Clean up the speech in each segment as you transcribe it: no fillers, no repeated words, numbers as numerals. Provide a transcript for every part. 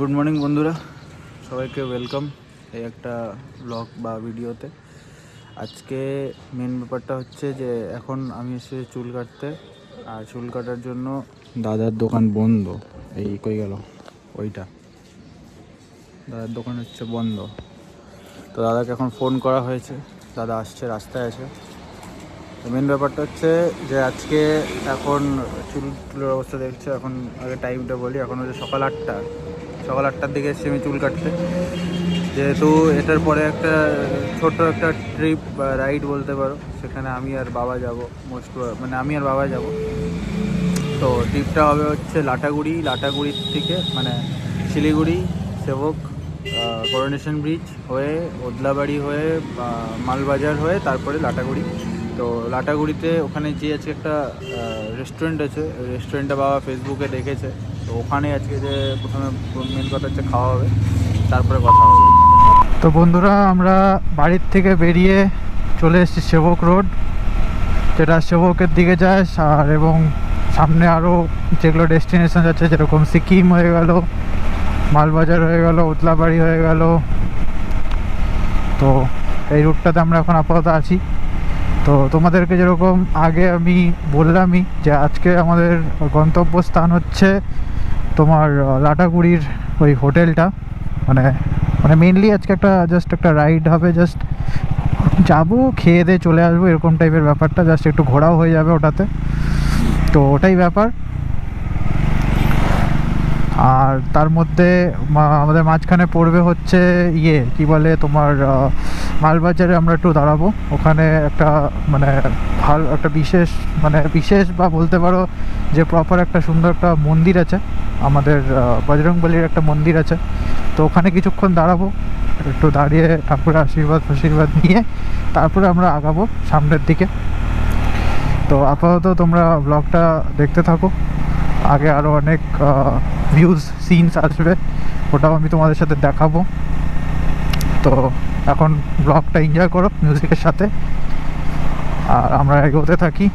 Good morning বন্ধুরা, সবাইকে welcome এই একটা ব্লগ বা ভিডিওতে। আজকে মেন ব্যাপারটা হচ্ছে যে এখন আমি এসে চুল কাটতে, আর চুল কাটার জন্য দাদার দোকান বন্ধ। এই কই গেল ওইটা, দাদার দোকান হচ্ছে বন্ধ। তো দাদাকে এখন ফোন করা হয়েছে, দাদা আসছে, রাস্তায় আছে। তো মেন ব্যাপারটা হচ্ছে যে আজকে এখন চুলের অবস্থা দেখছে। এখন আগে টাইমটা বলি, এখন হচ্ছে সকাল 8টার দিকে এসেছি আমি চুল কাটতে। যেহেতু এটার পরে একটা ছোট্ট একটা ট্রিপ বা রাইড বলতে পারো, সেখানে আমি আর বাবা যাব, আমি আর বাবা যাব। তো ট্রিপটা হবে হচ্ছে লাটাগুড়ির থেকে মানে শিলিগুড়ি, সেবক, করোনেশন ব্রিজ হয়ে, ওদলাবাড়ি হয়ে, মালবাজার হয়ে, তারপরে লাটাগুড়ি। তো লাটাগুড়িতে ওখানে যে আজকে একটা রেস্টুরেন্ট আছে, রেস্টুরেন্টটা বাবা ফেসবুকে দেখেছে। তো ওখানে আজকে যে প্রথমে মেন কথা হচ্ছে খাওয়া হবে, তারপরে কথা হবে। তো বন্ধুরা, আমরা বাড়ির থেকে বেরিয়ে চলে এসেছি সেবক রোড, যেটা সেবকের দিকে যায়। আর এবং সামনে আরও যেগুলো ডেস্টিনেশন আছে, যেরকম সিকিম হয়ে গেল, মালবাজার হয়ে গেল, উতলাবাড়ি হয়ে গেল। তো এই রুটটাতে আমরা এখন আপাতত আছি। তো তোমাদেরকে যেরকম আগে আমি বললামই যে আজকে আমাদের গন্তব্যস্থান হচ্ছে তোমার লাটাগুড়ির ওই হোটেলটা। মানে মানে মেনলি আজকে জাস্ট একটা রাইড হবে, জাস্ট যাবো, খেয়ে দিয়ে চলে আসবো, এরকম টাইপের ব্যাপারটা। জাস্ট একটু ঘোরাও হয়ে যাবে ওটাতে, তো ওটাই ব্যাপার। আর তার মধ্যে আমাদের মাঝখানে পড়বে হচ্ছে কি বলে তোমার মালবাজারে আমরা একটু দাঁড়াবো। ওখানে একটা মানে ভালো একটা বিশেষ বা বলতে পারো যে প্রপার একটা সুন্দর একটা মন্দির আছে, আমাদের বজরংবলির একটা মন্দির আছে। তো ওখানে কিছুক্ষণ দাঁড়াবো, একটু দাঁড়িয়ে ঠাকুরের আশীর্বাদ নিয়ে তারপরে আমরা আগাবো সামনের দিকে। তো আপাতত তোমরা ব্লগটা দেখতে থাকো, আগে আরও অনেক ভিউজ সিনস আসবে, ওটাও আমি তোমাদের সাথে দেখাবো। তো এখন ব্লগটা এনজয় করো মিউজিকের সাথে, আর আমরা এগোতে থাকি।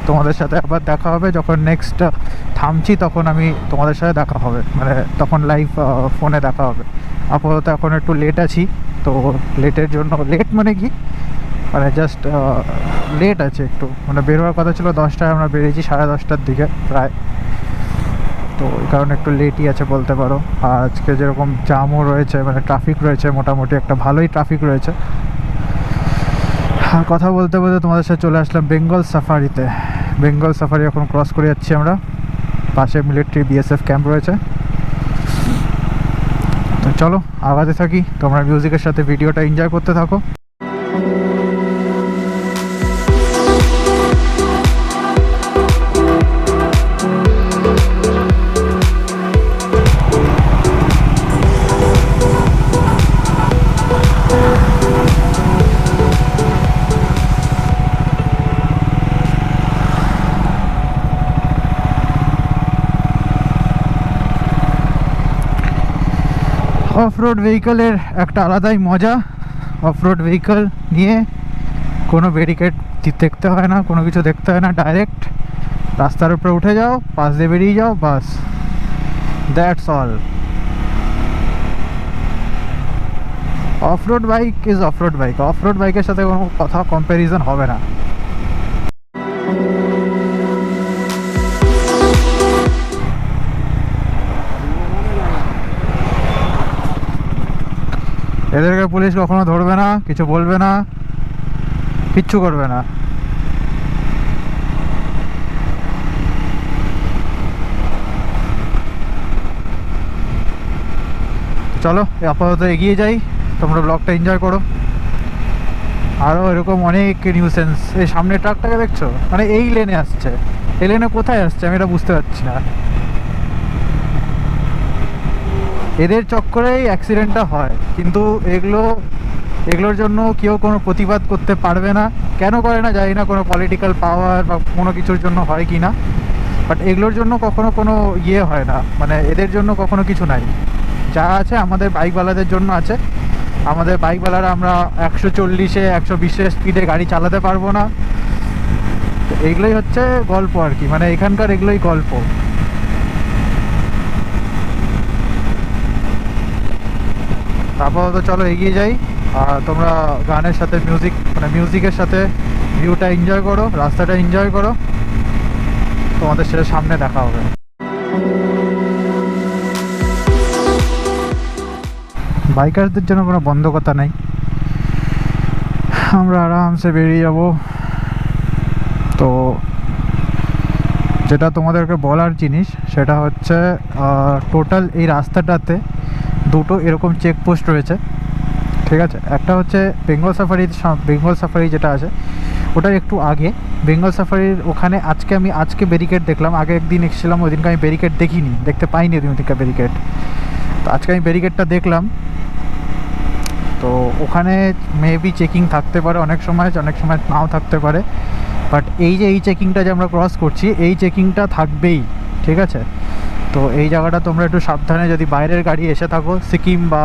তোমাদের সাথে আবার দেখা হবে যখন নেক্সট থামছি, তখন আমি তোমাদের সাথে দেখা হবে, মানে তখন লাইভ ফোনে দেখা হবে। আপাতত এখন একটু লেট আছি, তো লেটের জন্য মানে কি মানে জাস্ট লেট আছে একটু, মানে বেরোয়ার কথা ছিল 10টায়, আমরা বেরিয়েছি 10:30টার দিকে প্রায়। তো এই কারণে একটু লেটই আছে বলতে পারো। আর আজকে যেরকম জামও রয়েছে, মানে ট্রাফিক রয়েছে, মোটামুটি একটা ভালোই ট্রাফিক রয়েছে। কথা বলতে বলতে তোমাদের সাথে চলে আসলাম বেঙ্গল সাফারি এখন ক্রস করে যাচ্ছি আমরা। পাশে মিলিটারি বিএসএফ ক্যাম্প রয়েছে। তো চলো আগাতে থাকি, তোমরা মিউজিকের সাথে ভিডিওটা এনজয় করতে থাকো। অফ রোড ভেহিকলের একটা আলাদাই মজা। অফ রোড ভেহিকল নিয়ে কোনো ব্যারিকেড দেখতে হয় না, কোনো কিছু দেখতে হয় না, ডাইরেক্ট রাস্তার উপরে উঠে যাও, পাশ দিয়ে বেরিয়ে যাও, বাস, that's all. Off road bike is off road বাইকের সাথে কোনো কথা কম্প্যারিজন হবে না। এদেরকে পুলিশ কখনো ধরবে না, কিছু বলবে না, কিচ্ছু করবে না। চলো আপাতত এগিয়ে যাই, তোমরা ব্লগটা এনজয় করো। আরও এরকম অনেক নিউসেন্স। এই সামনে ট্রাকটাকে দেখছো, মানে এই লেনে আসছে, এই লেনে কোথায় আসছে আমি এটা বুঝতে পারছি না। এদের চক্করেই অ্যাক্সিডেন্টটা হয়, কিন্তু এগুলোর জন্য কেউ কোনো প্রতিবাদ করতে পারবে না। কেন করে না জানি না, কোনো পলিটিক্যাল পাওয়ার বা কোনো কিছুর জন্য হয় কি না, বাট এগুলোর জন্য কখনো কোনো হয় না, মানে এদের জন্য কখনো কিছু নাই। যা আছে আমাদের বাইকওয়ালাদের জন্য আছে। আমাদের বাইকওয়ালারা আমরা 140-এ 120-এ স্পিডে গাড়ি চালাতে পারবো না। এইগুলোই হচ্ছে গল্প আর কি, মানে এখানকার এগুলোই গল্প। আপাতত চলো এগিয়ে যাই, আর তোমরা গানের সাথে মিউজিকের সাথে ভিউটা এনজয় করো, রাস্তাটা এনজয় করো। তোমাদের সাথে সামনে দেখা হবে। বাইকারদের জন্য কোনো বন্ধ কথা নেই, আমরা আরামসে বেরিয়ে যাব। তো যেটা তোমাদেরকে বলার জিনিস সেটা হচ্ছে টোটাল এই রাস্তাটাতে দুটো এরকম চেকপোস্ট রয়েছে, ঠিক আছে। একটা হচ্ছে বেঙ্গল সাফারি যেটা আছে ওটার একটু আগে। বেঙ্গল সাফারির ওখানে আজকে ব্যারিকেড দেখলাম, আগে একদিন এসেছিলাম, ওই দিনকে আমি ব্যারিকেড দেখতে পাইনি ওদিনকে ব্যারিকেড। তো আজকে আমি ব্যারিকেডটা দেখলাম, তো ওখানে মেবি চেকিং থাকতে পারে অনেক সময় নাও থাকতে পারে। বাট এই চেকিংটা যে আমরা ক্রস করছি, এই চেকিংটা থাকবেই, ঠিক আছে। তো এই জায়গাটা তোমরা একটু সাবধানে, যদি বাইরের গাড়ি এসে থাকো, সিকিম বা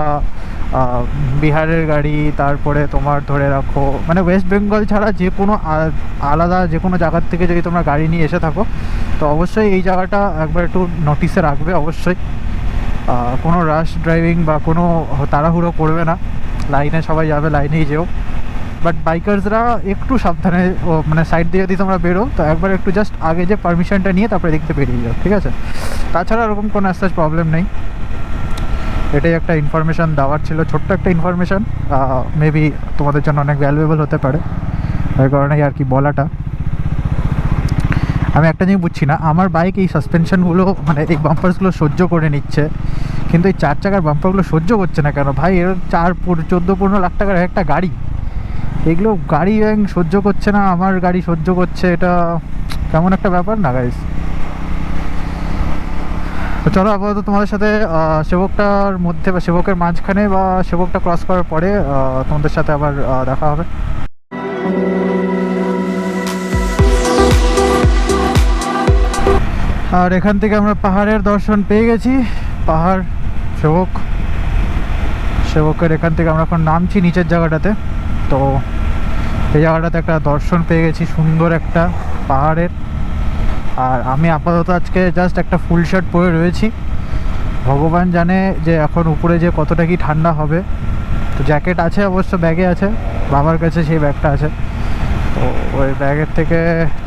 বিহারের গাড়ি, তারপরে তোমার ধরে রাখো মানে ওয়েস্ট বেঙ্গল ছাড়া যে কোনো আলাদা যে কোনো জায়গার থেকে যদি তোমরা গাড়ি নিয়ে এসে থাকো, তো অবশ্যই এই জায়গাটা একবার একটু নোটিসে রাখবে। অবশ্যই কোনো রাশ ড্রাইভিং বা কোনো তাড়াহুড়ো করবে না, লাইনে সবাই যাবে, লাইনেই যেও। বাট বাইকার্সরা একটু সাবধানে, মানে সাইড দিয়ে যদি তোমরা বেরো তো একবার একটু জাস্ট আগে যে পারমিশনটা নিয়ে তারপরে দেখতে বেরিয়ে যাও, ঠিক আছে। তাছাড়া ওরকম কোনো অ্যাজ সাচ প্রবলেম নেই। এটাই একটা ইনফরমেশান দেওয়ার ছিল, ছোট্ট একটা ইনফরমেশান, মেবি তোমাদের জন্য অনেক ভ্যালুয়েবল হতে পারে, ওই কারণেই আর কি বলাটা। আমি একটা জিনিস বুঝছি না, আমার বাইক এই সাসপেনশনগুলো মানে এই বাম্পার্সগুলো সহ্য করে নিচ্ছে, কিন্তু এই 4 চাকার বাম্পারগুলো সহ্য করছে না কেন ভাই? এর 14-15 লাখ টাকার একটা গাড়ি, এগুলো গাড়ি সহ্য করছে না, আমার গাড়ি সহ্য করছে, এটা কেমন একটা ব্যাপার না গাইস। তো চলো আপাতত তোমাদের সাথে সেবকটার মধ্যে বা সেবকের মাঝখানে বা সেবকটা ক্রস করার পরে তোমাদের সাথে আবার দেখা হবে। আর এখান থেকে আমরা পাহাড়ের দর্শন পেয়ে গেছি, পাহাড় সেবকের এখান থেকে আমরা এখন নামছি নিচের জায়গাটাতে। তো এই জায়গাটাতে একটা দর্শন পেয়ে গেছি, সুন্দর একটা পাহাড়ের। আর আমি আপাতত আজকে জাস্ট একটা ফুল শার্ট পরে রয়েছি, ভগবান জানে যে এখন উপরে যে কতটা কি ঠান্ডা হবে। তো জ্যাকেট আছে অবশ্য, ব্যাগে আছে, বাবার কাছে সেই ব্যাগটা আছে। তো ওই ব্যাগের থেকে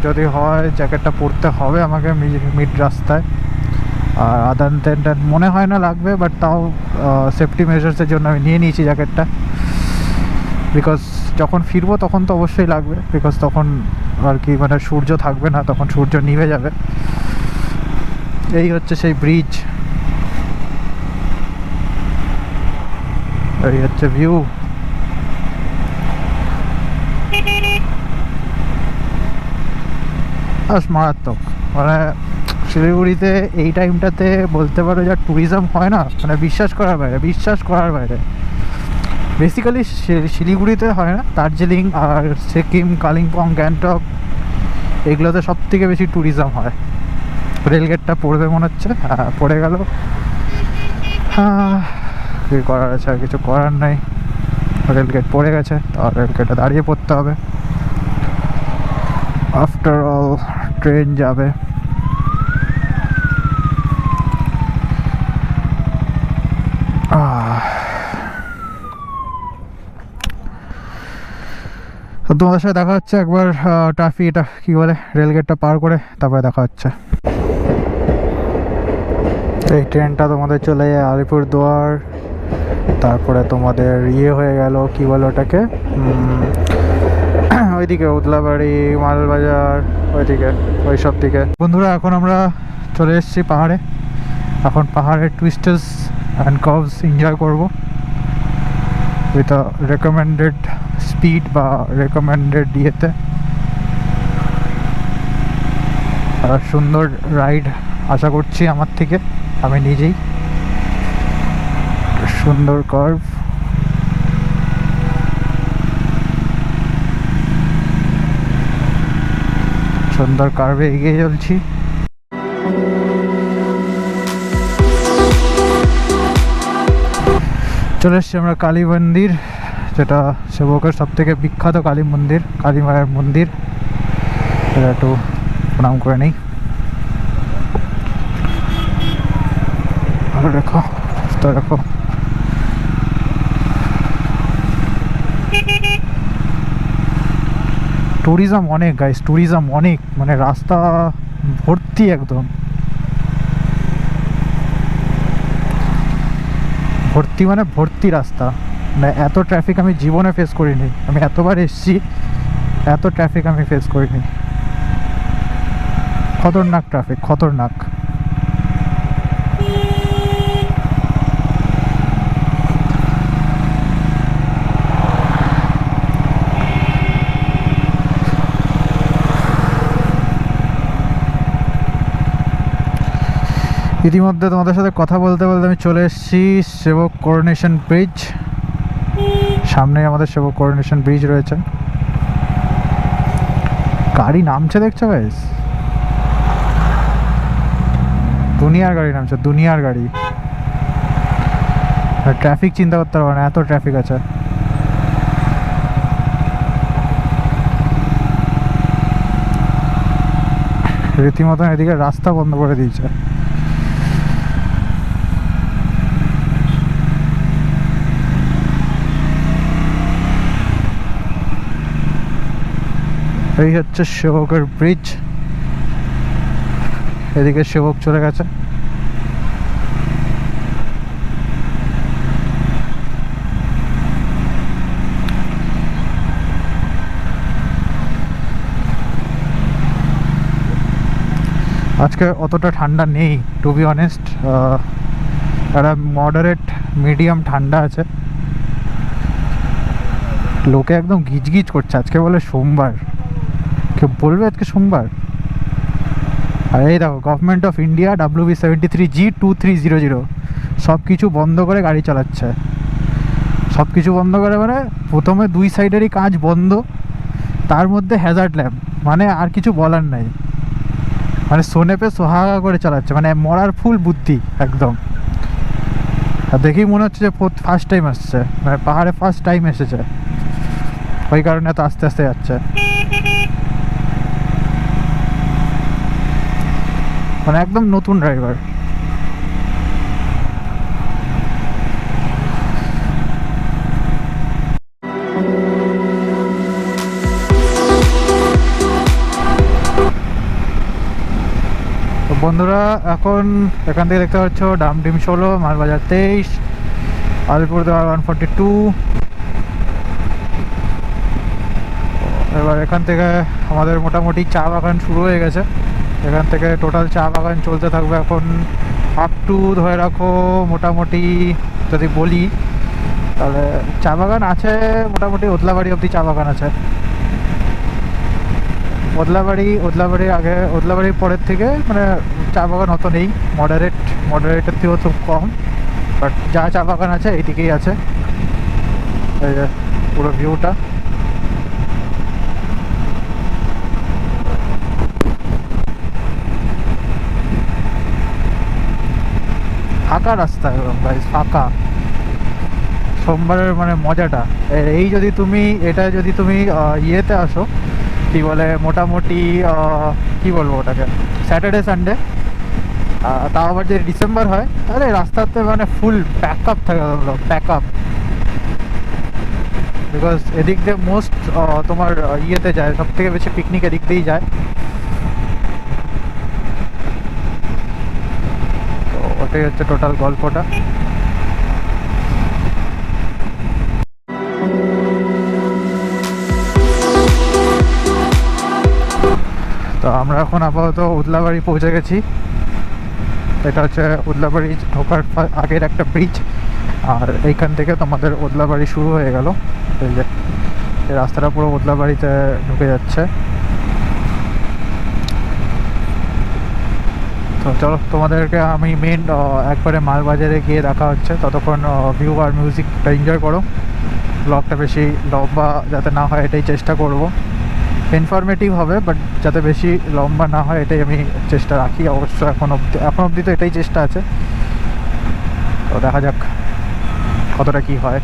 যদি হয় জ্যাকেটটা পরতে হবে আমাকে মিড রাস্তায়। আর আদান তেন মনে হয় না লাগবে, বাট তাও সেফটি মেজার্সের জন্য আমি নিয়ে নিয়েছি জ্যাকেটটা। বিকজ যখন ফিরবো তখন তো অবশ্যই লাগবে, বিকজ তখন আর কি মানে সূর্য থাকবে না, তখন সূর্য নিভে যাবে। এই হচ্ছে সেই ব্রিজ, এই হচ্ছে ভিউ। মারাত্মক, মানে শিলিগুড়িতে এই টাইমটাতে বলতে পারো যা ট্যুরিজম হয় না, মানে বিশ্বাস করার বাইরে। বেসিক্যালি শিলিগুড়িতে হয় না, দার্জিলিং আর সিকিম, কালিম্পং, গ্যাংটক এগুলোতে সব থেকে বেশি ট্যুরিজম হয়। রেলগেটটা পড়বে মনে হচ্ছে, হ্যাঁ পড়ে গেল। কী করার আছে, আর কিছু করার নাই, রেলগেট পড়ে গেছে, আর রেলগেটে দাঁড়িয়ে পড়তে হবে। আফটার অল ট্রেন যাবে। তো তোমাদের সাথে দেখা হচ্ছে একবার এটা কী বলে রেলগেটটা পার করে, তারপরে দেখা হচ্ছে। এই ট্রেনটা তোমাদের চলে যায় আলিপুরদুয়ার, তারপরে তোমাদের হয়ে গেল কি বলে ওটাকে, ওইদিকে উদলাবাড়ি, মালবাজার, ওইদিকে ওই সব দিকে। বন্ধুরা এখন আমরা চলে এসেছি পাহাড়ে, এখন পাহাড়ের টুইস্টার্স অ্যান্ড কার্ভস এনজয় করব উইথ আ রেকমেন্ডেড স্পিড বা রেকমেন্ডেড ইয়েতে। আর সুন্দর রাইড আশা করছি আমার থেকে, আমি নিজেই। সুন্দর কার্ভ, সুন্দর কার্ভে এগিয়ে চলছি। চলে এসছি আমরা কালী মন্দির, যেটা সেবকের সব থেকে বিখ্যাত কালী মন্দির, কালী মায়ের মন্দির। এটা একটু প্রণাম করে নেই। ভালো রেখো, সুস্থ রেখো। ট্যুরিজম অনেক গাইস, ট্যুরিজম অনেক, মানে রাস্তা ভর্তি একদম ভর্তি, মানে ভর্তি রাস্তা। মানে এত ট্রাফিক আমি জীবনে ফেস করিনি, আমি এতবার এসেছি এত ট্রাফিক আমি ফেস করিনি। খতরনাক ট্রাফিক, খতরনাক। ইতিমধ্যে তোমাদের সাথে কথা বলতে বলতে আমি চলে এসেছি সেবক করোনেশন ব্রিজ। সামনে আমাদের সেবক করোনেশন ব্রিজ রয়েছে। গাড়ি নামছে দেখছো গাইস, দুনিয়ার গাড়ি নামছে, দুনিয়ার গাড়ি। ট্রাফিক চিন্তা করতে পারবো না, এত ট্রাফিক আছে। রীতিমতন এদিকে রাস্তা বন্ধ করে দিয়েছে। এই হচ্ছে সেবকের ব্রিজ, এদিকে সেবক চলে গেছে। আজকে অতটা ঠান্ডা নেই টু বি অনেস্ট, একটা মডারেট মিডিয়াম ঠান্ডা আছে। লোকে একদম গিজগিজ করছে, আজকে বলে সোমবার, কেউ বলবে আজকে সোমবার? আর এই দেখো গভর্নমেন্ট অফ ইন্ডিয়া WB73G2300 সব কিছু বন্ধ করে গাড়ি চালাচ্ছে। সব কিছু বন্ধ করে মানে প্রথমে দুই সাইডেরই কাঁচ বন্ধ, তার মধ্যে হ্যাজার্ড ল্যাম্প, মানে আর কিছু বলার নাই। মানে সোনেপে সোহাগা করে চালাচ্ছে, মানে মরার ফুল বুদ্ধি একদম। আর দেখেই মনে হচ্ছে যে ফার্স্ট টাইম আসছে, মানে পাহাড়ে ফার্স্ট টাইম এসেছে, ওই কারণে তো আস্তে আস্তে যাচ্ছে। মানে একদম নতুন ড্রাইভার। তো বন্ধুরা এখন এখান থেকে দেখতে পাচ্ছ ডামডিম 16, মালবাজার 23, আলিপুরদুয়ার 142। এবার এখান থেকে আমাদের মোটামুটি চা বাগান শুরু হয়ে গেছে। এখান থেকে টোটাল চা বাগান চলতে থাকবে এখন আপ টু ধরে রাখো মোটামুটি, যদি বলি তাহলে চা বাগান আছে মোটামুটি ওদলাবাড়ি অবধি চা বাগান আছে। ওদলাবাড়ির আগে, ওদলাবাড়ির পরের থেকে মানে চা বাগান অত নেই, মডারেটের থেকেও খুব কম, বাট যা চা বাগান আছে এইদিকেই আছে। এই যে পুরো ভিউটা, ফাঁকা রাস্তা একদম গাইস, ফাঁকা। সোমবারের মানে মজাটা এই, যদি তুমি ইয়েতে আসো, কি বলে মোটামুটি কি বলবো ওটাকে, স্যাটারডে সানডে, তাও আবার যে ডিসেম্বর হয়, তাহলে রাস্তাতে মানে ফুল প্যাক আপ থাকে, প্যাক আপ। বিকজ এদিক দিয়ে মোস্ট তোমার ইয়েতে যায়, সব থেকে বেশি পিকনিক এদিক দিয়েই যায়। তো ওটাই হচ্ছে টোটাল গল্পটা। তো আমরা এখন আপাতত উদলাবাড়ি পৌঁছে গেছি। এটা হচ্ছে উদলাবাড়ি ঢোকার আগের একটা ব্রিজ, আর এইখান থেকে তোমাদের উদলাবাড়ি শুরু হয়ে গেল। এই যে এই রাস্তাটা পুরো উদলাবাড়িতে ঢুকে যাচ্ছে। তো চলো তোমাদেরকে আমি মেন একবারে মালবাজারে গিয়ে দেখা হচ্ছে। ততক্ষণ ভিউ আর মিউজিকটা এনজয় করো। ব্লগটা বেশি লম্বা যাতে না হয় এটাই চেষ্টা করব। ইনফরমেটিভ হবে, বাট যাতে বেশি লম্বা না হয় এটাই আমি চেষ্টা রাখি। অবশ্য এখন অবধি তো এটাই চেষ্টা আছে। তো দেখা যাক কতটা কি হয়।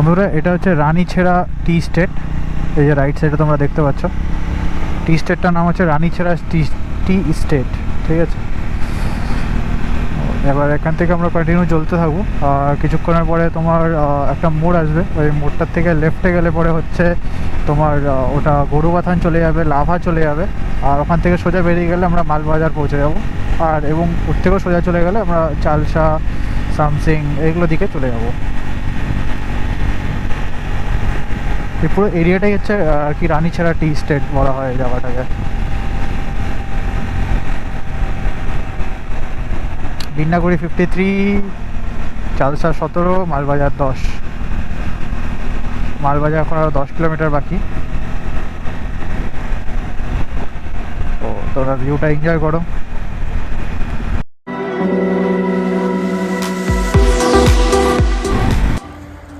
বন্ধুরা এটা হচ্ছে রানীছেড়া টি স্টেট। এই যে রাইট সাইডে তোমরা দেখতে পাচ্ছ, টি স্টেটটার নাম হচ্ছে রানীছেড়া টি স্টেট, ঠিক আছে। এবার এখান থেকে আমরা কন্টিনিউ চলতে থাকবো। আর কিছুক্ষণের পরে তোমার একটা মোড় আসবে, ওই মোড়টার থেকে লেফটে গেলে পরে হচ্ছে তোমার ওটা গরুবাথান চলে যাবে, লাভা চলে যাবে। আর ওখান থেকে সোজা বেরিয়ে গেলে আমরা মালবাজার পৌঁছে যাবো। আর এবং ওর থেকেও সোজা চলে গেলে আমরা চালসা, সামসিং এইগুলো দিকে চলে যাবো। এই পুরো এরিয়াটাই হচ্ছে আর কি রানীছেড়া টি স্টেট বলা হয় এই জায়গাটাকে। বিন্নাগুড়ি 53, চালসা 17, মালবাজার 10। মালবাজার এখন আরও 10 কিলোমিটার বাকি। তো তোমরা ভিউটা এনজয় করো।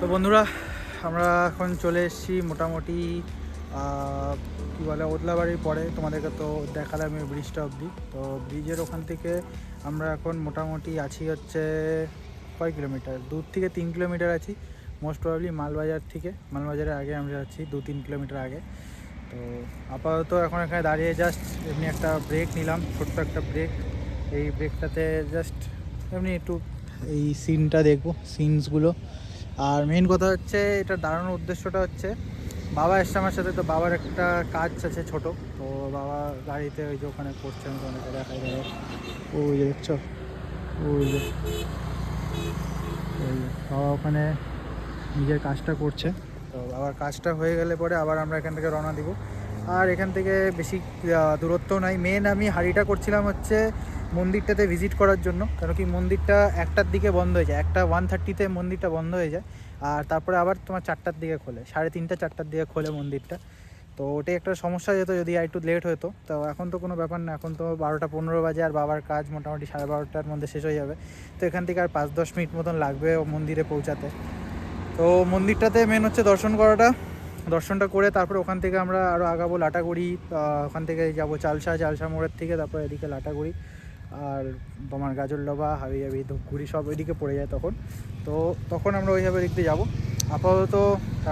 তো বন্ধুরা, আমরা এখন চলে এসেছি মোটামুটি কী বলে ওদলাবাড়ির পরে। তোমাদেরকে তো দেখালাম এই ব্রিজটা অবধি। তো ব্রিজের ওখান থেকে আমরা এখন মোটামুটি আছি হচ্ছে কয় কিলোমিটার, 2 থেকে 3 কিলোমিটার আছি মোস্ট প্রবাবলি মালবাজার থেকে। মালবাজারের আগে আমরা আছি 2-3 কিলোমিটার আগে। তো আপাতত এখন এখানে দাঁড়িয়ে জাস্ট এমনি একটা ব্রেক নিলাম, ছোট্ট একটা ব্রেক। এই ব্রেকটাতে জাস্ট এমনি একটু এই সিনটা দেখবো, সিনসগুলো। আর মেইন কথা হচ্ছে এটা দাঁড়ানোর উদ্দেশ্যটা হচ্ছে বাবা এসছে আমার সাথে। তো বাবার একটা কাজ আছে ছোট, তো বাবা গাড়িতে ওই যে ওখানে করছে, আমি অনেকে দেখাই দেয়। ওই যে দেখছো, ওই যে বাবা ওখানে নিজের কাজটা করছে। তো বাবার কাজটা হয়ে গেলে পরে আবার আমরা এখান থেকে রওনা দিব। আর এখান থেকে বেশি দূরত্ব নাই। মেন আমি হাঁড়িটা করছিলাম হচ্ছে মন্দিরটাতে ভিজিট করার জন্য, কারণ কি মন্দিরটা 1টার দিকে বন্ধ হয়ে যায়, 1:30 মন্দিরটা বন্ধ হয়ে যায়। আর তারপরে আবার তোমার 4টার দিকে খোলে, 3:30 4টার দিকে খোলে মন্দিরটা। তো ওটাই একটা সমস্যা যেত যদি একটু লেট হতো। তো এখন তো কোনো ব্যাপার না, এখন তো 12টা 15 বাজে, আর বাবার কাজ মোটামুটি 12:30টার মধ্যে শেষ হয়ে যাবে। তো এখান থেকে আর 5-10 মিনিট মতন লাগবে মন্দিরে পৌঁছাতে। তো মন্দিরটাতে মেন হচ্ছে দর্শন করাটা, দর্শনটা করে তারপরে ওখান থেকে আমরা আরও আগাবো লাটাগুড়ি। ওখান থেকে যাব চালসা মোড়ের থেকে, তারপর এদিকে লাটাগুড়ি আর তোমার গাজরলবা, হাবিজাবি, ধূপগুড়ি সব ওইদিকে পড়ে যায় তখন। তো তখন আমরা ওইভাবে দিক দিয়ে যাবো। আপাতত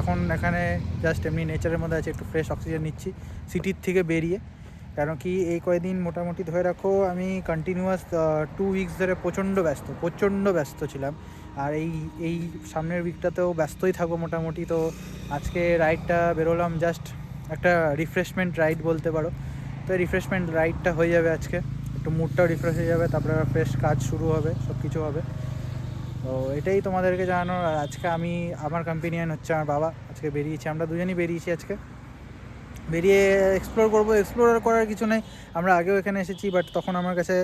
এখন এখানে জাস্ট এমনি নেচারের মধ্যে আছে, একটু ফ্রেশ অক্সিজেন নিচ্ছি সিটির থেকে বেরিয়ে। কারণ কি এই কয়েকদিন মোটামুটি ধরে রাখো আমি কন্টিনিউয়াস 2 উইকস ধরে প্রচণ্ড ব্যস্ত ছিলাম। আর এই সামনের উইকটাতেও ব্যস্তই থাকবো মোটামুটি। তো আজকে রাইডটা বেরোলাম জাস্ট একটা রিফ্রেশমেন্ট রাইড বলতে পারো। তো এই রিফ্রেশমেন্ট রাইডটা হয়ে যাবে আজকে, একটু মুডটাও রিফ্রেশ হয়ে যাবে, তারপরে ফ্রেশ কাজ শুরু হবে, সব কিছু হবে। তো এটাই তোমাদেরকে জানানোর। আর আজকে আমার কম্পেনিয়ান হচ্ছে আমার বাবা। আজকে বেরিয়েছি, আমরা দুজনই বেরিয়েছি আজকে। বেরিয়ে এক্সপ্লোর করবো। এক্সপ্লোর করার কিছু নেই, আমরা আগেও এখানে এসেছি, বাট তখন আমার কাছে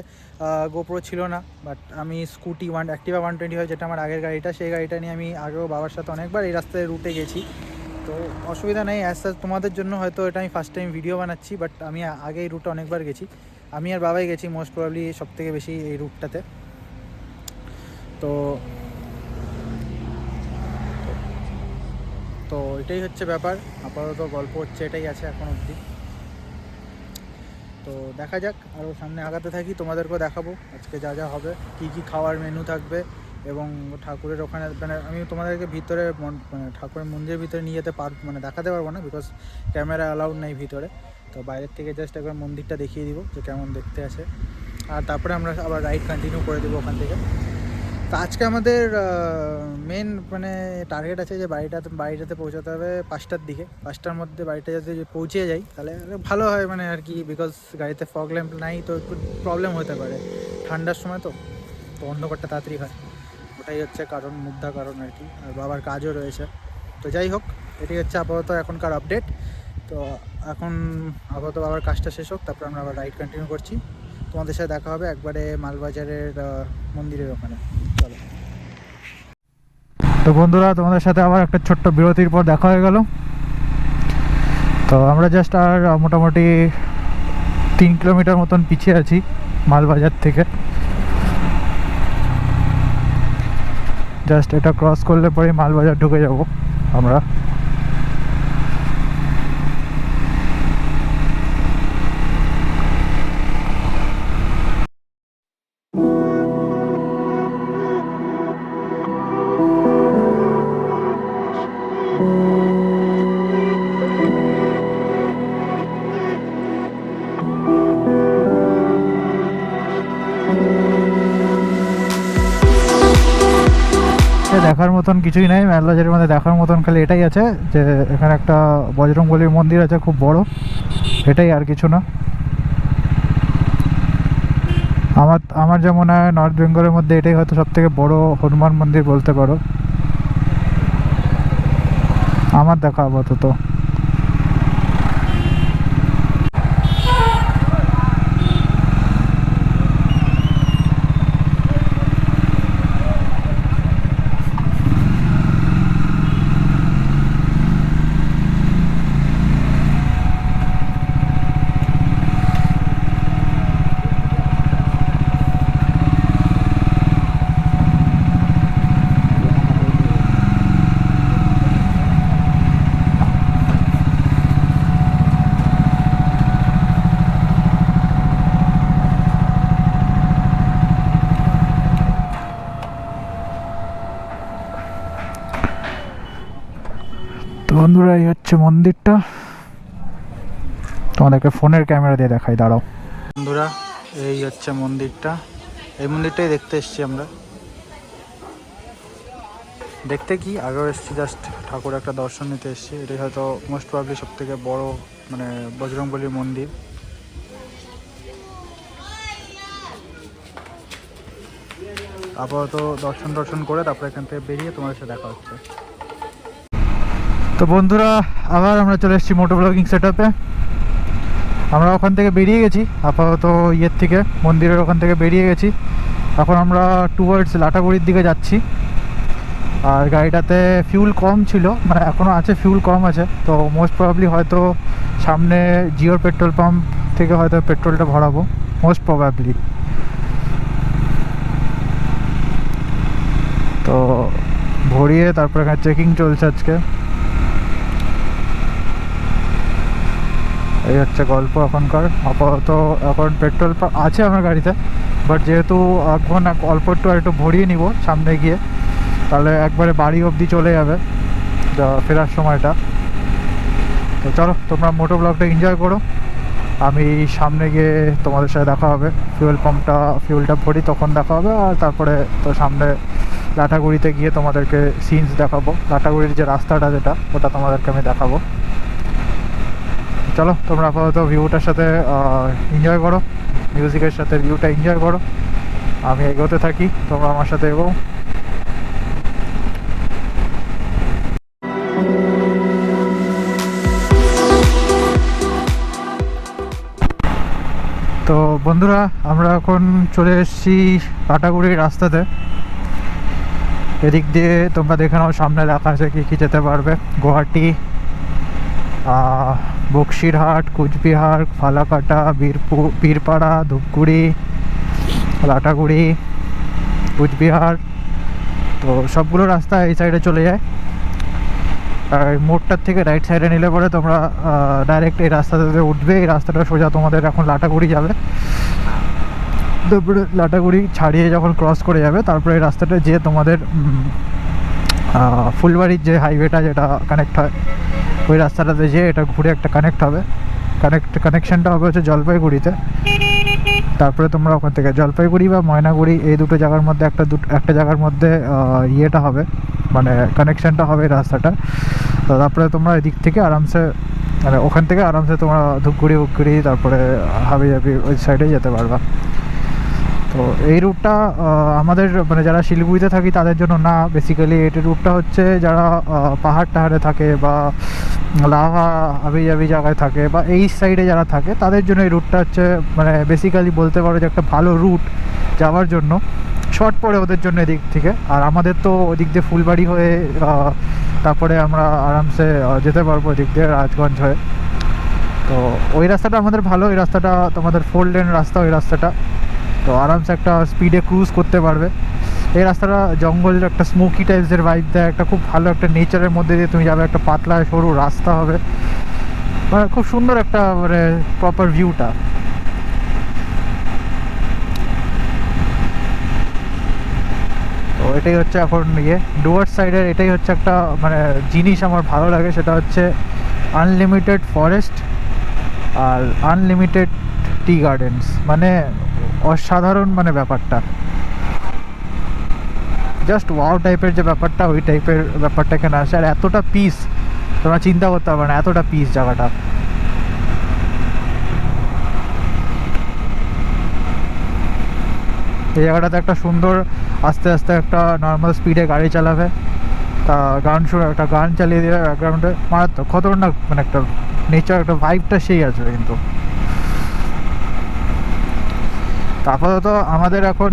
গোপ্রো ছিল না। বাট আমি স্কুটি অ্যাক্টিভা 125, যেটা আমার আগের গাড়িটা, সেই গাড়িটা নিয়ে আমি আগেও বাবার সাথে অনেকবার এই রাস্তায় রুটে গেছি। তো অসুবিধা নেই অ্যাজ সাচ। তোমাদের জন্য হয়তো এটা আমি ফার্স্ট টাইম ভিডিও বানাচ্ছি, বাট আমি আগে এই রুটে অনেকবার গেছি। আমি আর বাবাই গেছি মোস্ট প্রবাবলি সবথেকে বেশি এই রুটটাতে। তো তো এটাই হচ্ছে ব্যাপার। আপাতত গল্প হচ্ছে এটাই আছে এখন অবধি। তো দেখা যাক, আরও সামনে আগাতে থাকি, তোমাদেরকেও দেখাবো আজকে যা যা হবে, কী কী খাওয়ার মেনু থাকবে। এবং ঠাকুরের ওখানে মানে আমি তোমাদেরকে ভিতরে মানে ঠাকুরের মন্দিরের ভিতরে নিয়ে যেতে দেখাতে পারবো না, বিকজ ক্যামেরা অ্যালাউড নেই ভিতরে। তো বাইরের থেকে জাস্ট একবার মন্দিরটা দেখিয়ে দিব যে কেমন দেখতে আছে। আর তারপরে আমরা আবার রাইড কন্টিনিউ করে দেবো ওখান থেকে। তো আজকে আমাদের মেন টার্গেট আছে যে বাড়িটাতে পৌঁছাতে হবে 5টার দিকে। 5টার মধ্যে বাড়িটা যাতে পৌঁছে যাই তাহলে ভালো হয় আর কি, বিকজ গাড়িতে ফগ ল্যাম্প নাই, তো একটু প্রবলেম হতে পারে ঠান্ডার সময়। তো অন্ধকারটা তাড়াতাড়ি হয়, ওটাই হচ্ছে মুদ্রা কারণ আর কি। আর বাবার কাজও রয়েছে। তো যাই হোক, এটাই হচ্ছে আপাতত এখনকার আপডেট। তো এখন আপাতত বাবার কাজটা শেষ হোক, তারপর আমরা আবার রাইড কন্টিনিউ করছি। তোমাদের সাথে দেখা হবে একবারে মালবাজারের মন্দিরের ওখানে। চলো। তো বন্ধুরা, তোমাদের সাথে আবার একটা ছোট্ট বিরতির পর দেখা হয়ে গেল। তো আমরা জাস্ট আর মোটামুটি 3 কিলোমিটার মতন পিছিয়ে আছি মালবাজার থেকে। জাস্ট এটা ক্রস করলে পরে মালবাজার ঢুকে যাব আমরা। দেখার মতন কিছুই নেই ম্যালবাজারের মধ্যে। দেখার মতন খালি এটাই আছে যে এখানে একটা বজরংবলীর মন্দির আছে খুব বড়, এটাই, আর কিছু না। আমার যা মনে হয় নর্থ বেঙ্গলের মধ্যে এটাই হয়তো সব থেকে বড় হনুমান মন্দির বলতে পারো আমার দেখা আপাতত। তো বন্ধুরা এই হচ্ছে মন্দিরটা, তোমাদেরকে ফোনের ক্যামেরা দিয়ে দেখাই, দাঁড়াও। বন্ধুরা এই হচ্ছে মন্দিরটা, এই মন্দিরটাই দেখতে এসেছি আমরা। দেখতে কি আগেও এসেছি, জাস্ট ঠাকুর একটা দর্শন নিতে এসেছি। এটাই হয়তো মোস্ট প্রবাবলি সব থেকে বড় মানে বজরংবলীর মন্দির। আপাতত দর্শন করে তারপরে এখান থেকে বেরিয়ে তোমাদের সাথে দেখা হচ্ছে। তো বন্ধুরা আবার আমরা চলে এসেছি মোটো ব্লগিং সেট আপে। আমরা ওখান থেকে বেরিয়ে গেছি আপাতত, ইয়ের থেকে মন্দিরের ওখান থেকে বেরিয়ে গেছি। এখন আমরা টুয়ার্ডস লাটাগুড়ির দিকে যাচ্ছি। আর গাড়িটাতে ফিউল কম ছিল, মানে এখনও আছে, ফিউল কম আছে। তো মোস্ট প্রবাবলি হয়তো সামনে জিওর পেট্রোল পাম্প থেকে হয়তো পেট্রোলটা ভরাবো মোস্ট প্রবাবলি। তো ভরিয়ে তারপরে এখানে চেকিং চলছে আজকে। এই হচ্ছে গল্প এখনকার। আপাতত এখন পেট্রোল আছে আমার গাড়িতে, বাট যেহেতু এখন অল্প একটু ভরিয়ে নিব সামনে গিয়ে, তাহলে একবারে বাড়ি অবধি চলে যাবে ফেরার সময়টা। তো চলো তোমরা মোটো ব্লগটা এনজয় করো, আমি সামনে গিয়ে তোমাদের সাথে দেখা হবে। ফিউলটা ভরি তখন দেখা হবে। আর তারপরে তো সামনে লাটাগুড়িতে গিয়ে তোমাদেরকে সিনস দেখাবো, লাটাগুড়ির যে রাস্তাটা যেটা ওটা তোমাদেরকে আমি দেখাবো। চলো তোমরা আপাতত ভিউটার সাথে এনজয় করো, মিউজিকের সাথে ভিউটা এনজয় করো। আমি এগোতে থাকি, তোমরা আমার সাথে এগোও। তো বন্ধুরা আমরা এখন চলে এসেছি লাটাগুড়ির রাস্তাতে। এদিক দিয়ে তোমরা দেখে নাও সামনে লেখা আছে কী কী যেতে পারবে। গুয়াহাটি, বক্সিরহাট, কুচবিহার, ফালাকাটা, বীরপাড়া, ধূপগুড়ি, লাটাগুড়ি, কুচবিহার। তো সবগুলো রাস্তা এই সাইডে চলে যায়। আর মোড়টার থেকে রাইট সাইডে নিলে পরে তোমরা ডাইরেক্ট এই রাস্তাটাতে উঠবে। এই রাস্তাটা সোজা তোমাদের এখন লাটাগুড়ি যাবে। তারপরে লাটাগুড়ি ছাড়িয়ে যখন ক্রস করে যাবে তারপরে এই রাস্তাটা যেয়ে তোমাদের ফুলবাড়ির যে হাইওয়েটা যেটা কানেক্ট হয় ওই রাস্তাটাতে যেয়ে এটা ঘুরে একটা কানেক্ট হবে। কানেকশানটা হবে হচ্ছে জলপাইগুড়িতে। তারপরে তোমরা ওখান থেকে জলপাইগুড়ি বা ময়নাগুড়ি এই দুটো জায়গার মধ্যে একটা জায়গার মধ্যে ইয়েটা হবে, মানে কানেকশানটা হবে এই রাস্তাটা। তো তারপরে তোমরা এদিক থেকে আরামসে, মানে ওখান থেকে আরামসে তোমরা ধূপগুড়ি তারপরে হাবিজাবি ওই সাইডে যেতে পারবা। তো এই রুটটা আমাদের মানে যারা শিলিগুড়িতে থাকি তাদের জন্য না, বেসিক্যালি এই রুটটা হচ্ছে যারা পাহাড়ে থাকে বা লাভা হাবিজাবি জায়গায় থাকে বা এই সাইডে যারা থাকে তাদের জন্য এই রুটটা হচ্ছে মানে বেসিক্যালি বলতে পারো যে একটা ভালো রুট যাওয়ার জন্য। শর্ট পড়ে ওদের জন্য এদিক থেকে, আর আমাদের তো ওদিক দিয়ে ফুলবাড়ি হয়ে তারপরে আমরা আরামসে যেতে পারবো ওদিক দিয়ে রাজগঞ্জ হয়ে। তো ওই রাস্তাটা আমাদের ভালো, ওই রাস্তাটা তোমাদের 4 লেন রাস্তা ওই রাস্তাটা। তো আরামসে একটা স্পিডে ক্রুজ করতে পারবে। এই রাস্তাটা জঙ্গলের একটা স্মোকি টাইপসের ভাইব দেয়, একটা খুব ভালো একটা নেচারের মধ্যে দিয়ে তুমি যাবে, একটা পাতলা সরু রাস্তা হবে, মানে খুব সুন্দর একটা মানে প্রপার ভিউটা। তো এটাই হচ্ছে এখন ডুয়ার্স সাইডের এটাই হচ্ছে একটা মানে জিনিস আমার ভালো লাগে, সেটা হচ্ছে আনলিমিটেড ফরেস্ট আর আনলিমিটেড টি গার্ডেন্স, মানে অসাধারণ মানে ব্যাপারটা। জাস্ট ওয়াও টাইপের যে ব্যাপারটা, ওই টাইপের ব্যাপারটা এখানে আসে। আর এতটা পিস, তোমরা চিন্তা করতে পারবে না এতটা পিস জায়গাটা। এই জায়গাটাতে একটা সুন্দর আস্তে আস্তে একটা নর্মাল স্পিডে গাড়ি চালাবে, তা গান শুনে একটা গান চালিয়ে দেবে ব্যাকগ্রাউন্ডে, মারাত্মক খতরনাক, মানে একটা নেচার, একটা ভাইবটা সেই আসবে কিন্তু। আপাতত আমাদের এখন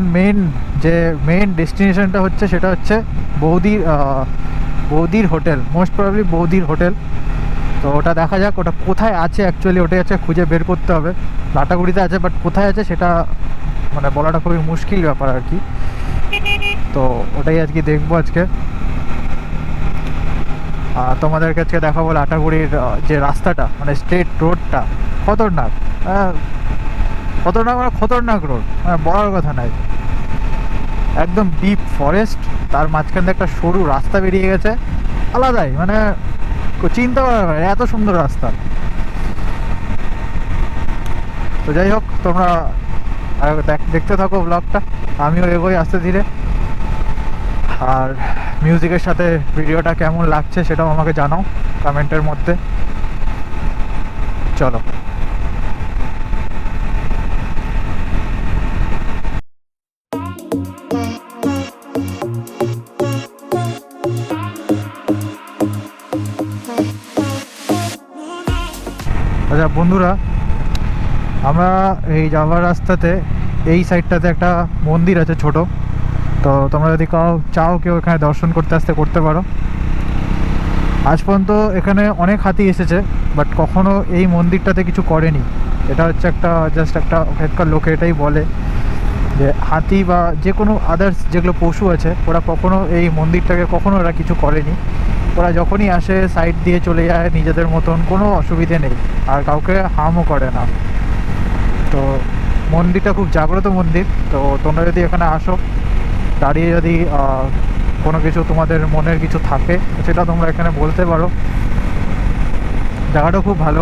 মেন ডেস্টিনেশনটা হচ্ছে, সেটা হচ্ছে বৌদির হোটেল, মোস্ট প্রবাবলি বৌদির হোটেল। তো ওটা দেখা যাক ওটা কোথায় আছে অ্যাকচুয়ালি, ওটাই হচ্ছে খুঁজে বের করতে হবে। লাটাগুড়িতে আছে, বাট কোথায় আছে সেটা মানে বলাটা খুবই মুশকিল ব্যাপার আর কি। তো ওটাই আজকে দেখবো আজকে। তোমাদেরকে আজকে দেখাবো লাটাগুড়ির যে রাস্তাটা, মানে স্ট্রেট রোডটা খতরনাক, খতরনাক মানে খতরনাক রোড, মানে বলার কথা নাই। একদম ডিপ ফরেস্ট, তার মাঝখান দিয়ে একটা সরু রাস্তা বেরিয়ে গেছে, আলাদাই, মানে চিন্তা করা যায় এত সুন্দর রাস্তা। তো যাই হোক, তোমরা দেখতে থাকো ব্লগটা, আমিও এগোই আস্তে ধীরে। আর মিউজিকের সাথে ভিডিওটা কেমন লাগছে সেটাও আমাকে জানাও কমেন্টের মধ্যে। চলো। আচ্ছা বন্ধুরা, আমরা এই যাওয়ার রাস্তাতে এই সাইডটাতে একটা মন্দির আছে ছোট, তো তোমরা যদি চাও কেউ এখানে দর্শন করতে পারো। আজ পর্যন্ত এখানে অনেক হাতি এসেছে, বাট কখনো এই মন্দিরটাতে কিছু করেনি। এটা হচ্ছে একটা জাস্ট একটা ওখানকার লোকে এটাই বলে যে হাতি বা যে কোনো আদার্স যেগুলো পশু আছে, ওরা কখনো এই মন্দিরটাকে কখনো ওরা কিছু করেনি। ওরা যখনই আসে সাইড দিয়ে চলে যায় নিজেদের মতন, কোনো অসুবিধে নেই, আর কাউকে হার্মও করে না। তো মন্দিরটা খুব জাগ্রত মন্দির। তো তোমরা যদি এখানে আসো, দাঁড়িয়ে যদি কোনো কিছু তোমাদের মনের কিছু থাকে সেটা তোমরা এখানে বলতে পারো। জায়গাটা খুব ভালো।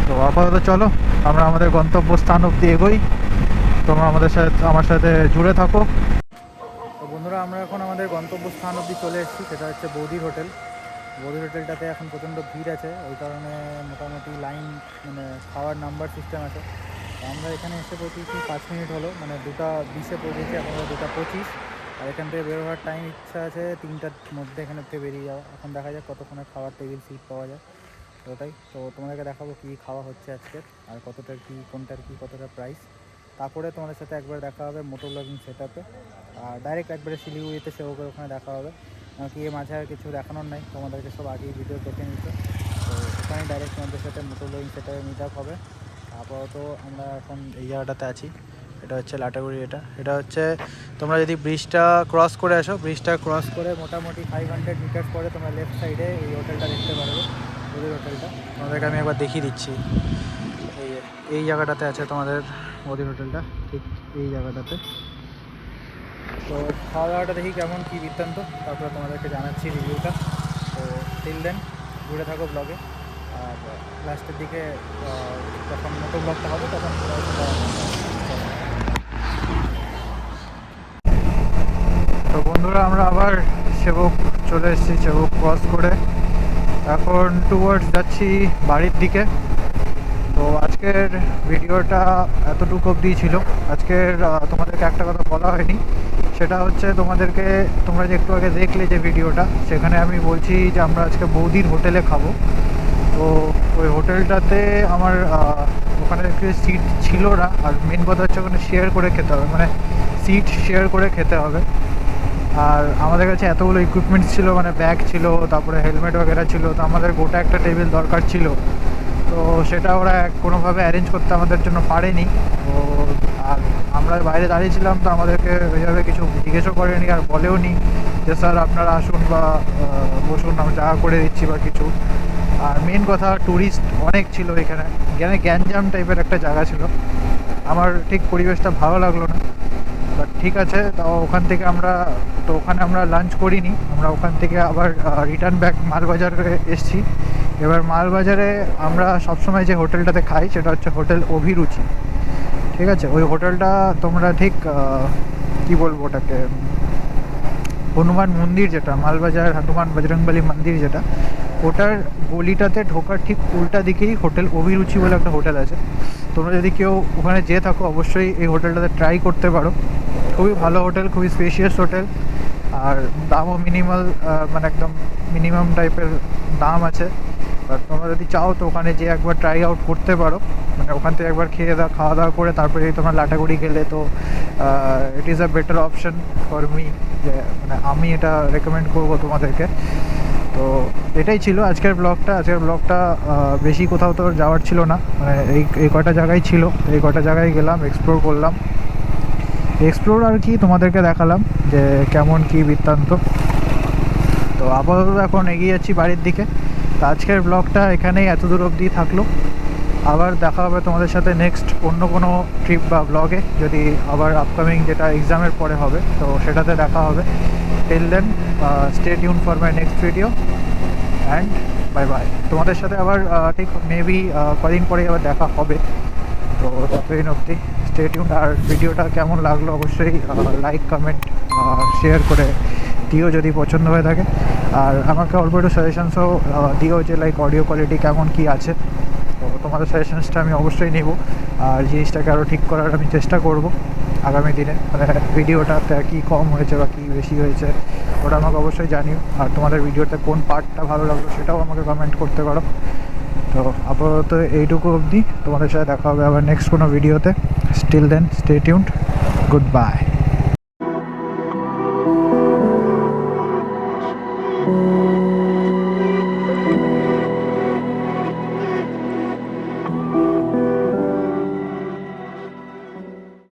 তো আপাতত চলো আমরা আমাদের গন্তব্যস্থান অবধি এগোই, তোমরা আমার সাথে জুড়ে থাকো। তো বন্ধুরা, আমরা এখন আমাদের গন্তব্যস্থান অবধি চলে এসেছি, সেটা হচ্ছে বৌদির হোটেল। বৌদির হোটেলটাতে এখন প্রচণ্ড ভিড় আছে, ওই কারণে মোটামুটি লাইন, মানে খাওয়ার নাম্বার সিস্টেম আছে। আমরা এখানে এসে পৌঁছেছি 5 মিনিট হলো, মানে 2:20-এ পৌঁছেছি, এখন 2:25। আর এখান থেকে বের হওয়ার টাইম ইচ্ছা আছে 3টার মধ্যে এখানে থেকে বেরিয়ে যাওয়া। এখন দেখা যাক কতক্ষণে খাওয়ার টেবিল সিট পাওয়া যায়। ওটাই তো তোমাদেরকে দেখাবো কী খাওয়া হচ্ছে আজকে, আর কতটার কী, কোনটার কী, কতটা প্রাইস। তারপরে তোমাদের সাথে একবার দেখা হবে মোটো ব্লগিং সেট আপে, আর ডাইরেক্ট একবারে শিলিগুড়িতে সেও করে ওখানে দেখা হবে। কি এর মাঝে আর কিছু দেখানোর নাই, তোমাদেরকে সব আগেই ভিডিও দেখে নিতে। তো ওখানে ডাইরেক্ট তোমাদের সাথে মোটো ব্লগিং সেট আপে মিট আপ হবে। আপাতত আমরা এখন এই জায়গাটাতে আছি, এটা হচ্ছে লাটাগুড়ি। এটা হচ্ছে তোমরা যদি ব্রিজটা ক্রস করে আসো, ব্রিজটা ক্রস করে মোটামুটি 500 মিটার পরে তোমরা লেফট সাইডে এই হোটেলটা দেখতে পারবে, বৌদির হোটেলটা। তোমাদেরকে আমি একবার দেখিয়ে দিচ্ছি। এই জায়গাটাতে আছে তোমাদের বৌদির হোটেলটা, ঠিক এই জায়গাটাতে। তো খাওয়া দাওয়াটা দেখি কেমন কী বৃত্তান্ত, তারপরে তোমাদেরকে জানাচ্ছি রিভিউটা। তো টিল দেন ঘুরে থাকো ব্লগে, আর লাস্টের দিকে যখন মোটো ব্লগটা হবে তখন তো বন্ধুরা, আমরা আবার সেবক চলে এসেছি, সেবক ক্রস করে এখন টুয়ার্ডস যাচ্ছি বাড়ির দিকে। তো আজকের ভিডিওটা এতটুকু অবধি ছিল। আজকের তোমাদেরকে একটা কথা বলা হয়নি, সেটা হচ্ছে তোমরা যে একটু আগে দেখলে যে ভিডিওটা, সেখানে আমি বলছি যে আমরা আজকে বৌদির হোটেলে খাবো। তো ওই হোটেলটাতে আমার ওখানে সিট ছিল না, আর মেন কথা হচ্ছে ওখানে শেয়ার করে খেতে হবে, মানে সিট শেয়ার করে খেতে হবে। আর আমাদের কাছে এতগুলো ইকুইপমেন্টস ছিল, মানে ব্যাগ ছিল, তারপরে হেলমেট वगैरह ছিল, তো আমাদের গোটা একটা টেবিল দরকার ছিল। তো সেটা ওরা কোনোভাবে অ্যারেঞ্জ করতে আমাদের জন্য পারেনি। তো আর আমরা বাইরে দাঁড়িয়েছিলাম, তো আমাদেরকে ওইভাবে কিছু জিজ্ঞেসও করেনি, আর বলেও নি যে স্যার আপনারা আসুন বা বসুন, আমরা জায়গা করে দিচ্ছি বা কিছু। আর মেন কথা, ট্যুরিস্ট অনেক ছিল এখানে, গ্যাঞ্জাম টাইপের একটা জায়গা ছিল। আমার ঠিক পরিবেশটা ভালো লাগলো না, বাট ঠিক আছে। তাও ওখানে আমরা লাঞ্চ করিনি, আমরা ওখান থেকে আবার রিটার্ন ব্যাক মালবাজারে এসেছি। এবার মালবাজারে আমরা সবসময় যে হোটেলটাতে খাই সেটা হচ্ছে হোটেল অভিরুচি, ঠিক আছে। ওই হোটেলটা তোমরা ঠিক কি বলবো ওটাকে, হনুমান মন্দির যেটা মালবাজার হনুমান বজরংবলী মন্দির যেটা, ওটার গলিটাতে ঢোকার ঠিক উল্টা দিকেই হোটেল অভিরুচি বলে একটা হোটেল আছে। তোমরা যদি কেউ ওখানে যেয়ে থাকো অবশ্যই এই হোটেলটাতে ট্রাই করতে পারো। খুবই ভালো হোটেল, খুবই স্পেশিয়াস হোটেল, আর দামও মিনিমাল, মানে একদম মিনিমাম টাইপের দাম আছে। আর তোমরা যদি চাও তো ওখানে যেয়ে একবার ট্রাই আউট করতে পারো, মানে ওখান থেকে একবার খাওয়া দাওয়া করে তারপরে যদি তোমরা লাটাগুড়ি গেলে তো it is a better option for me, যে মানে আমি এটা রেকমেন্ড করবো তোমাদেরকে। তো এটাই ছিল আজকের ব্লগটা। বেশি কোথাও তো যাওয়ার ছিল না, মানে এই কটা জায়গায় ছিল, এই কটা জায়গায় গেলাম, এক্সপ্লোর করলাম, আর কি তোমাদেরকে দেখালাম যে কেমন কি বৃত্তান্ত। তো আপাতত এখন এগিয়ে যাচ্ছি বাড়ির দিকে। তো আজকের ব্লগটা এখানেই এত দূর অবধি থাকলো। আবার দেখা হবে তোমাদের সাথে নেক্সট অন্য কোনো ট্রিপ বা ব্লগে, যদি আবার আপকামিং যেটা এক্সামের পরে হবে তো সেটাতে দেখা হবে। Till then stay tune for my next video and bye bye. তোমাদের সাথে আবার ঠিক মেবি কদিন পরে আবার দেখা হবে। তো ততদিন অবধি স্টে টিউন। আর ভিডিওটা কেমন লাগলো অবশ্যই লাইক কমেন্ট শেয়ার করে দিও যদি পছন্দ হয়ে থাকে। আর আমাকে অল্প একটু সাজেশনসও দিও যে লাইক অডিও কোয়ালিটি কেমন কি আছে। তো তোমাদের সাজেশনসটা আমি অবশ্যই নেব, আর জিনিসটাকে আরও ঠিক করার আমি চেষ্টা করব আগামী দিনে। মানে ভিডিওটাতে কী কম হয়েছে বা কী বেশি হয়েছে ওটা আমাকে অবশ্যই জানিও। আর তোমাদের ভিডিওতে কোন পার্টটা ভালো লাগলো সেটাও আমাকে কমেন্ট করতে পারো। তো আপাতত এইটুকু অবধি, তোমাদের সাথে দেখা হবে আবার নেক্সট কোনো ভিডিওতে। Still then stay tuned, good bye.